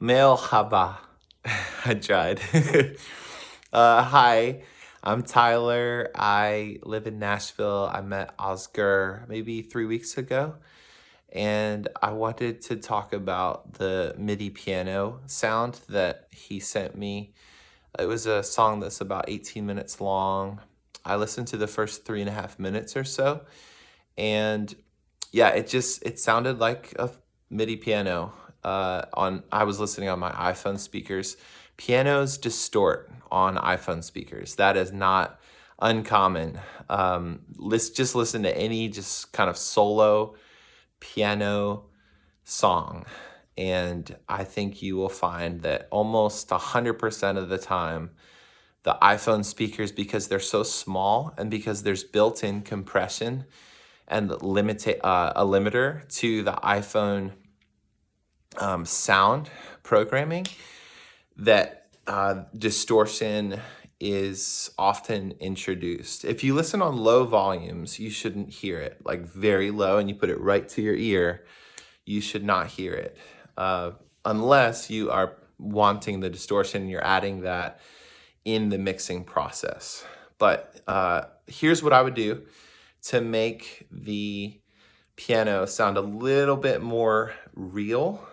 Merhaba. I tried. Hi, I'm Tyler. I live in Nashville. I met Oscar maybe 3 weeks ago, and I wanted to talk about the MIDI piano sound that he sent me. It was a song that's about 18 minutes long. I listened to the first 3.5 minutes or so, and yeah, it sounded like a MIDI piano. I was listening on my iPhone speakers. Pianos distort on iPhone speakers. That is not uncommon. Just listen to any just kind of solo piano song, and I think you will find that almost 100% of the time, the iPhone speakers, because they're so small and because there's built-in compression and a limiter to the iPhone sound programming, that distortion is often introduced. If you listen on low volumes, you shouldn't hear it, like very low, and you put it right to your ear, you should not hear it. Unless you are wanting the distortion, you're adding that in the mixing process. But here's what I would do to make the piano sound a little bit more real.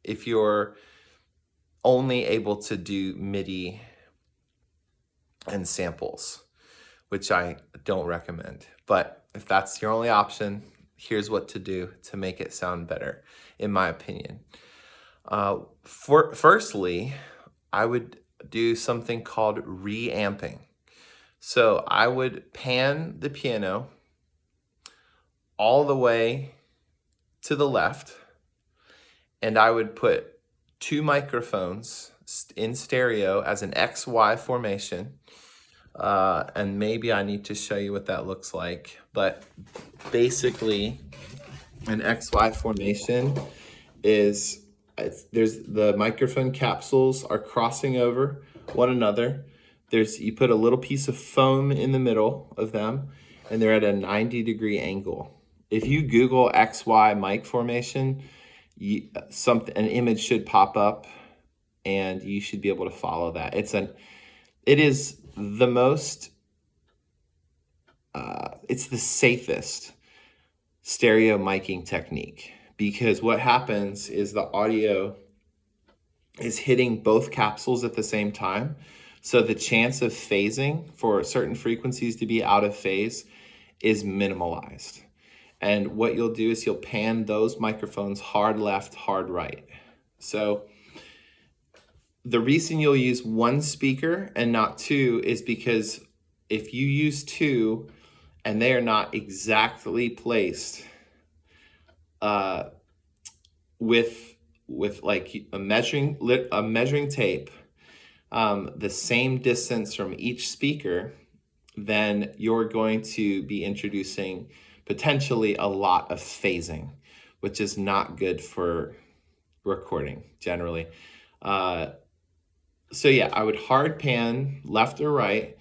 If you're only able to do MIDI and samples, which I don't recommend. But if that's your only option, here's what to do to make it sound better, in my opinion. Firstly, I would do something called reamping. So I would pan the piano all the way to the left, and I would put two microphones in stereo as an XY formation. And maybe I need to show you what that looks like. But basically, an XY formation is there's the microphone capsules are crossing over one another. You put a little piece of foam in the middle of them, and they're at a 90-degree angle. If you Google XY mic formation, an image should pop up, and you should be able to follow that. It is the most, it's the safest stereo miking technique, because what happens is the audio is hitting both capsules at the same time. So the chance of phasing for certain frequencies to be out of phase is minimalized. And what you'll do is you'll pan those microphones hard left, hard right. So the reason you'll use one speaker and not two is because if you use two and they are not exactly placed with like a measuring tape, the same distance from each speaker, then you're going to be introducing potentially a lot of phasing, which is not good for recording generally. So yeah, I would hard pan left or right,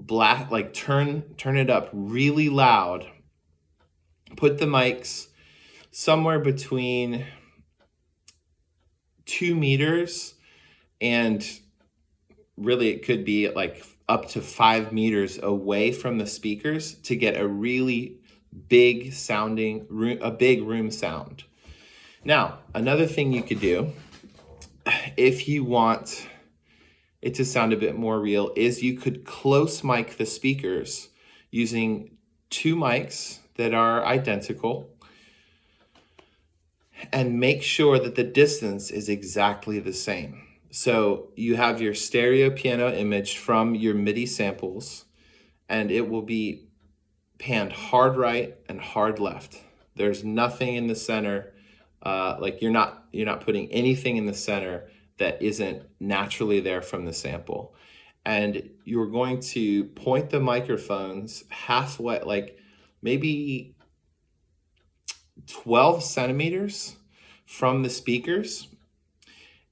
like turn it up really loud, put the mics somewhere between 2 meters, and really it could be like up to 5 meters away from the speakers to get a really big sounding big room sound. Now, another thing you could do if you want it to sound a bit more real is you could close mic the speakers using two mics that are identical, and make sure that the distance is exactly the same. So you have your stereo piano image from your MIDI samples, and it will be panned hard right and hard left. There's nothing in the center. Like you're not putting anything in the center that isn't naturally there from the sample. And you're going to point the microphones halfway, like maybe 12 centimeters from the speakers,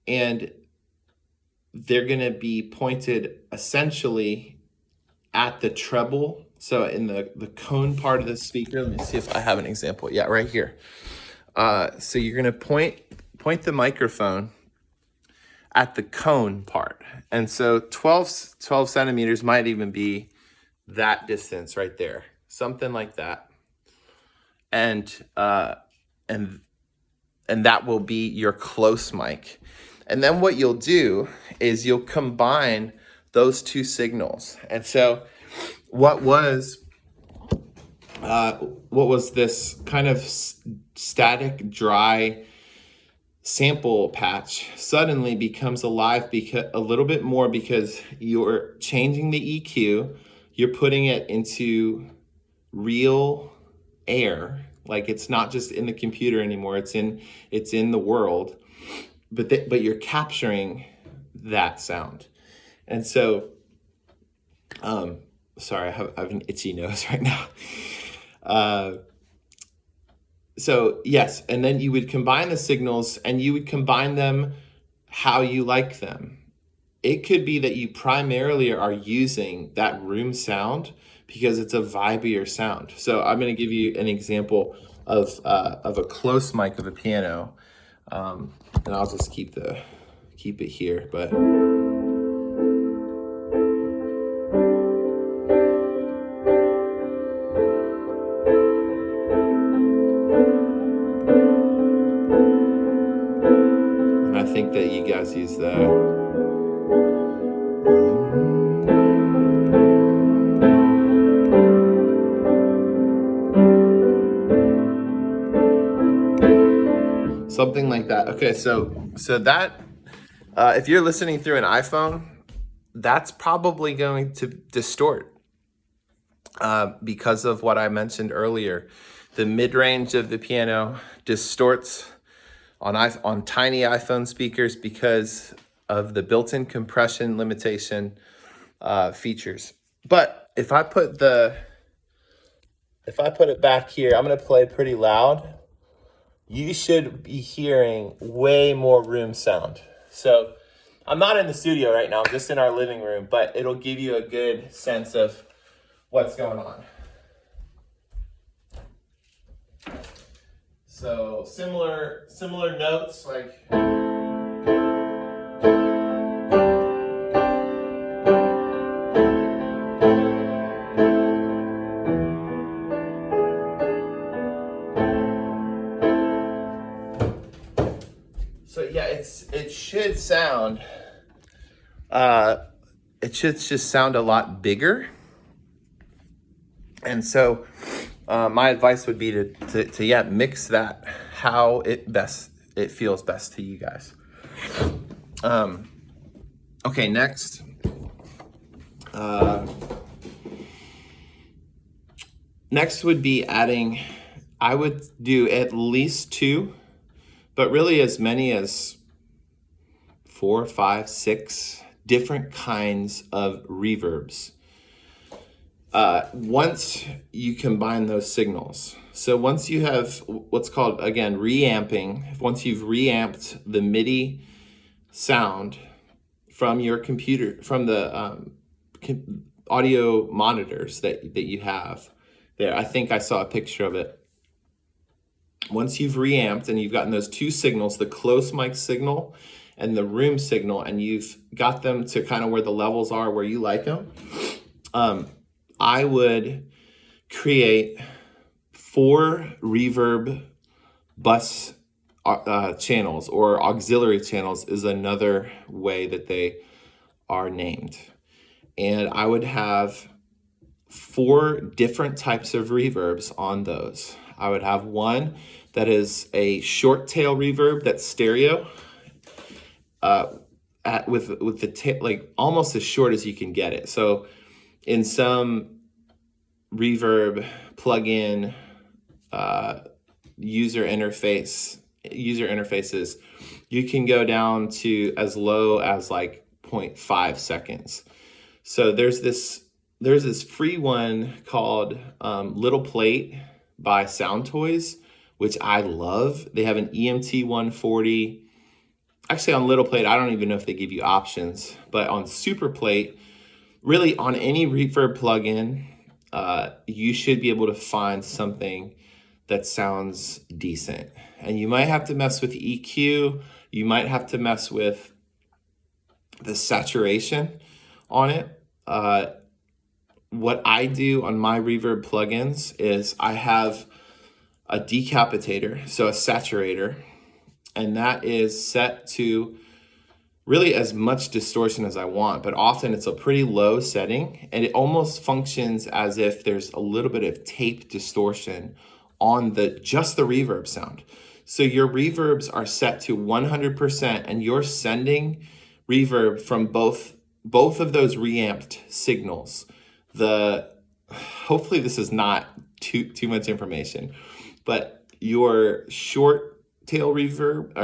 and they're going to be pointed essentially at the treble. So in the cone part of the speaker, let me see if I have an example. Yeah, right here. So you're going to point point the microphone at the cone part. And so 12 centimeters might even be that distance right there, something like that. And that will be your close mic. And then what you'll do is you'll combine those two signals. And so what was this kind of static, dry sample patch suddenly becomes alive a little bit more, because you're changing the EQ, you're putting it into real air, like it's not just in the computer anymore, it's in the world, but you're capturing that sound. And so sorry, I have an itchy nose right now. So yes, and then you would combine the signals, and you would combine them how you like them. It could be that you primarily are using that room sound because it's a vibier sound. So I'm going to give you an example of a close mic of a piano, and I'll just keep it here, but. I think that you guys use that. Something like that. Okay, so that if you're listening through an iPhone, that's probably going to distort because of what I mentioned earlier. The mid-range of the piano distorts on tiny iPhone speakers because of the built-in compression limitation features. But if I put it back here, I'm going to play pretty loud. You should be hearing way more room sound. So I'm not in the studio right now, I'm just in our living room, but it'll give you a good sense of what's going on. So similar notes, like so yeah, it should sound it should just sound a lot bigger. And so my advice would be to mix that how it feels best to you guys. Okay, next. Next would be adding, I would do at least 2, but really as many as 4, 5, 6 different kinds of reverbs. Once you combine those signals. So once you have what's called, again, reamping, once you've reamped the MIDI sound from your computer, from the audio monitors that you have there, I think I saw a picture of it. Once you've reamped and you've gotten those 2 signals, the close mic signal and the room signal, and you've got them to kind of where the levels are, where you like them, I would create 4 reverb bus channels, or auxiliary channels is another way that they are named. And I would have 4 different types of reverbs on those. I would have one that is a short tail reverb that's stereo, with the tail, like almost as short as you can get it. So in some reverb plugin user interfaces, you can go down to as low as like 0.5 seconds. So there's this free one called Little Plate by Sound Toys, which I love. They have an EMT 140. Actually, on Little Plate, I don't even know if they give you options, but on Super Plate, really on any reverb plugin, you should be able to find something that sounds decent. And you might have to mess with EQ. You might have to mess with the saturation on it. What I do on my reverb plugins is I have a decapitator, so a saturator, and that is set to really as much distortion as I want, but often it's a pretty low setting, and it almost functions as if there's a little bit of tape distortion on just the reverb sound. So your reverbs are set to 100%, and you're sending reverb from both of those reamped signals. Hopefully this is not too much information, but your short tail reverb,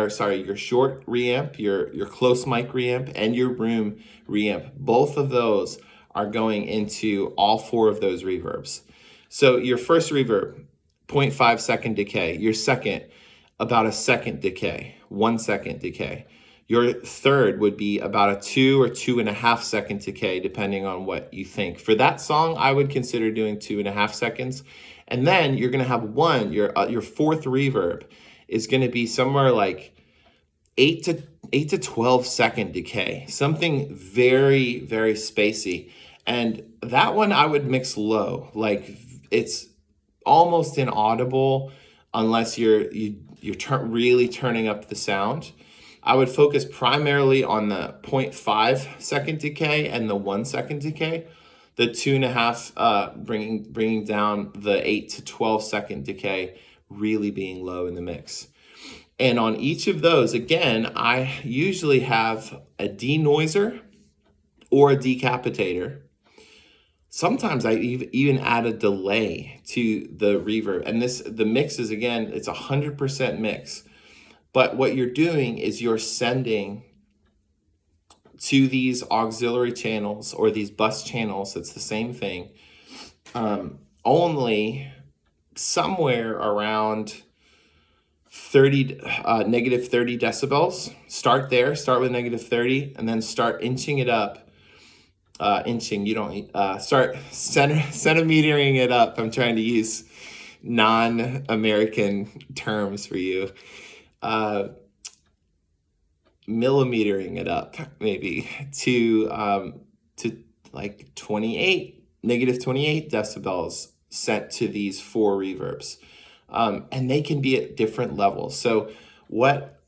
your short reamp, your close mic reamp, and your room reamp, both of those are going into all 4 of those reverbs. So your first reverb, 0.5 second decay. Your second, about a second decay, 1 second decay. Your third would be about a 2 or 2.5 second decay, depending on what you think. For that song, I would consider doing 2.5 seconds. And then you're gonna have your fourth reverb is gonna be somewhere like 8 to 12 second decay, something very, very spacey. And that one I would mix low, like it's almost inaudible unless you're really turning up the sound. I would focus primarily on the 0.5 second decay and the 1 second decay. The 2.5 bringing down the 8 to 12 second decay, really being low in the mix. And on each of those, again, I usually have a denoiser or a decapitator. Sometimes I even add a delay to the reverb. And the mix is, again, it's 100% mix. But what you're doing is you're sending to these auxiliary channels or these bus channels, it's the same thing, only somewhere around negative 30 decibels. Start with negative 30 and then start inching it up. Start centimetering it up. I'm trying to use non-American terms for you. Millimetering it up maybe to like negative 28 decibels sent to these 4 reverbs. And they can be at different levels. So what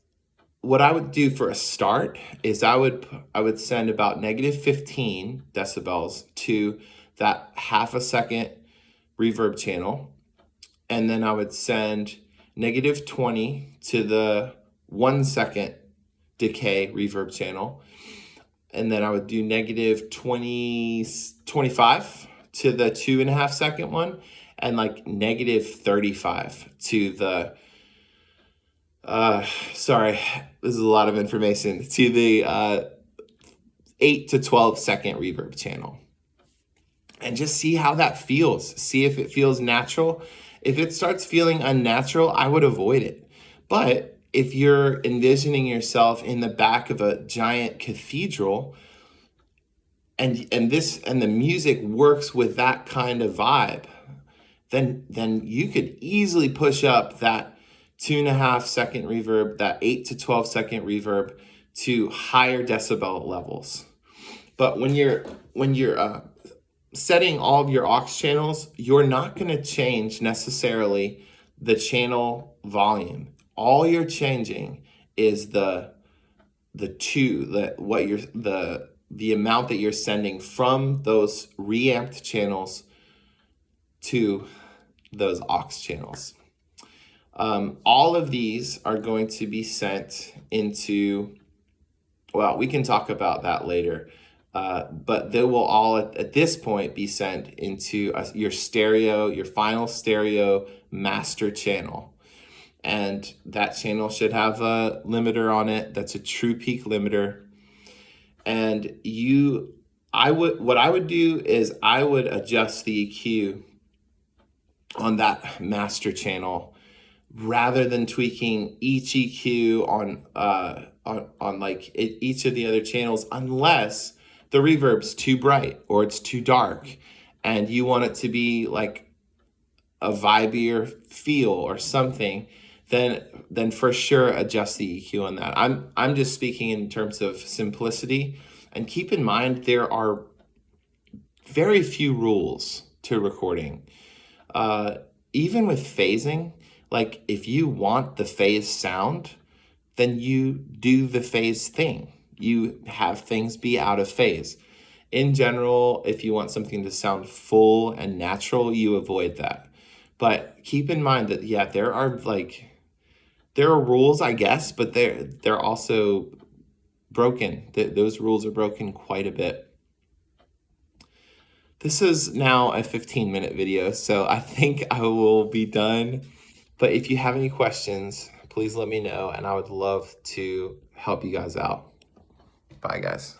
I would do for a start is I would send about negative 15 decibels to that half a second reverb channel. And then I would send negative 20 to the 1 second decay reverb channel. And then I would do negative 25 to the 2.5 second one, and like negative 35 to the, sorry, this is a lot of information, to the 8 to 12 second reverb channel. And just see how that feels. See if it feels natural. If it starts feeling unnatural, I would avoid it. But if you're envisioning yourself in the back of a giant cathedral and the music works with that kind of vibe, then you could easily push up that 2.5 second reverb, that 8 to 12 second reverb to higher decibel levels. But when you're setting all of your aux channels, you're not going to change necessarily the channel volume. All you're changing is the amount that you're sending from those reamped channels to those aux channels. All of these are going to be sent into, well, we can talk about that later, but they will all at this point be sent into your final stereo master channel. And that channel should have a limiter on it. That's a true peak limiter. And what I would do is I would adjust the EQ on that master channel rather than tweaking each EQ on like each of the other channels, unless the reverb's too bright or it's too dark and you want it to be like a vibier feel or something, then for sure adjust the EQ on that. I'm just speaking in terms of simplicity, and keep in mind there are very few rules to recording. Even with phasing, like if you want the phase sound, then you do the phase thing. You have things be out of phase. In general, if you want something to sound full and natural, you avoid that. But keep in mind that, yeah, there are rules, I guess, but they're also broken. Those rules are broken quite a bit. This is now a 15-minute video, so I think I will be done. But if you have any questions, please let me know, and I would love to help you guys out. Bye, guys.